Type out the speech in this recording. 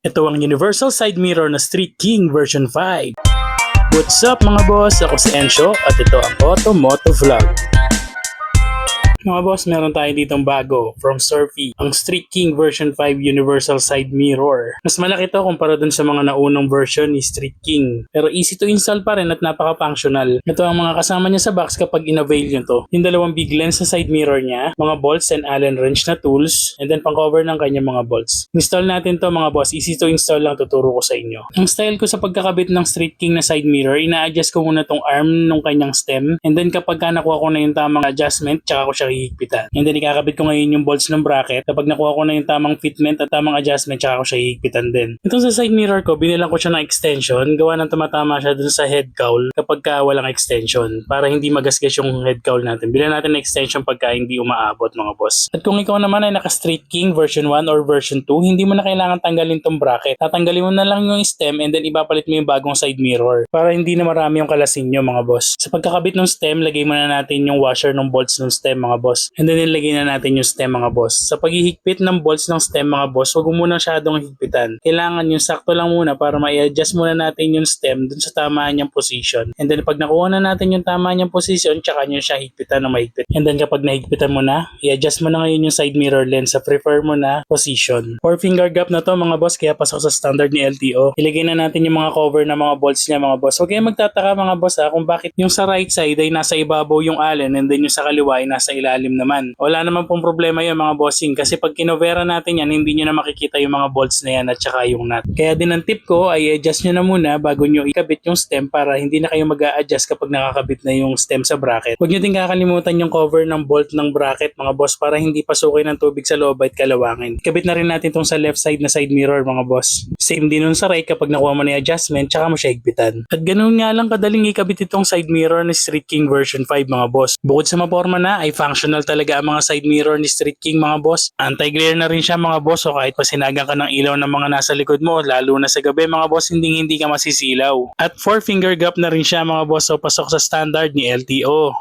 Ito ang Universal Side Mirror na Street King version 5. What's up mga boss? Ako si Encio at ito ang Moto Vlog. Mga boss, meron tayo ditong bago from Surfy, ang Street King version 5 Universal Side Mirror. Mas malaki to kumpara dun sa mga naunang version ni Street King. Pero easy to install pa rin at napaka-functional. Ito ang mga kasama niya sa box kapag in-avail nyo to. Yung dalawang big lens sa side mirror niya, mga bolts and Allen wrench na tools, and then pang-cover ng kanyang mga bolts. Install natin to mga boss, easy to install lang, tuturo ko sa inyo. Ang style ko sa pagkakabit ng Street King na side mirror, ina-adjust ko muna tong arm ng kanyang stem, and then kapag nakuha ko na yung tamang adjustment, tsaka ko siya hihigpitan. And then ikakabit ko ngayon yung bolts ng bracket. Kapag nakuha ko na yung tamang fitment at tamang adjustment, tsaka ko siya hihigpitan din. Itong sa side mirror ko, binilang ko siya ng extension. Gawa ng tumatama siya dun sa head cowl kapag walang extension. Para hindi magasgas yung head cowl natin. Bilan natin ng extension pagka hindi umaabot mga boss. At kung ikaw naman ay naka Street King version 1 or version 2, hindi mo na kailangan tanggalin tong bracket. Tatanggalin mo na lang yung stem and then ipapalit mo yung bagong side mirror. Para hindi na marami yung kalasin nyo mga boss. Sa pagkakabit ng stem, lagay muna natin yung washer ng bolts ng stem mga boss. And then nilagay na natin yung stem mga boss. Sa paghihigpit ng bolts ng stem mga boss, huwag mo muna masyadong higpitan. Kailangan yung sakto lang muna para ma-adjust muna natin yung stem dun sa tama niyang position. And then pag nakuha na natin yung tama niyang position, tsaka nyo siya higpitan ng mahigpit. And then kapag nahigpitan mo na, i-adjust mo na ngayon yung side mirror lens sa prefer mo na position. 4 finger gap na to mga boss, kaya pasok sa standard ni LTO. Ilagay na natin yung mga cover na mga bolts niya mga boss. Huwag kayong magtataka mga boss kung bakit yung sa right side ay nasa ibabaw yung allen and then yung sa kaliwa ay nasa ilalim naman. Wala naman pong problema yun mga bossing kasi pag kinovera natin yan, hindi nyo na makikita yung mga bolts na yan at saka yung nut. Kaya din ang tip ko ay adjust nyo na muna bago nyo ikabit yung stem para hindi na kayo mag-a-adjust kapag nakakabit na yung stem sa bracket. Huwag nyo din kakalimutan yung cover ng bolt ng bracket mga boss para hindi pasukin ng tubig sa loob at kalawangin. Ikabit na rin natin tong sa left side na side mirror mga boss. Same din nun sa right kapag nakuha mo na yung adjustment tsaka mo siya higpitan. At ganun nga lang kadaling ikabit itong side mirror ni Street King version 5 mga boss. Bukod sa maporma na ay functional talaga ang mga side mirror ni Street King mga boss. Anti-glare na rin siya mga boss o kahit pasinagan ka ng ilaw ng mga nasa likod mo lalo na sa gabi mga boss hindi ka masisilaw. At 4 finger gap na rin siya mga boss so pasok sa standard ni LTO.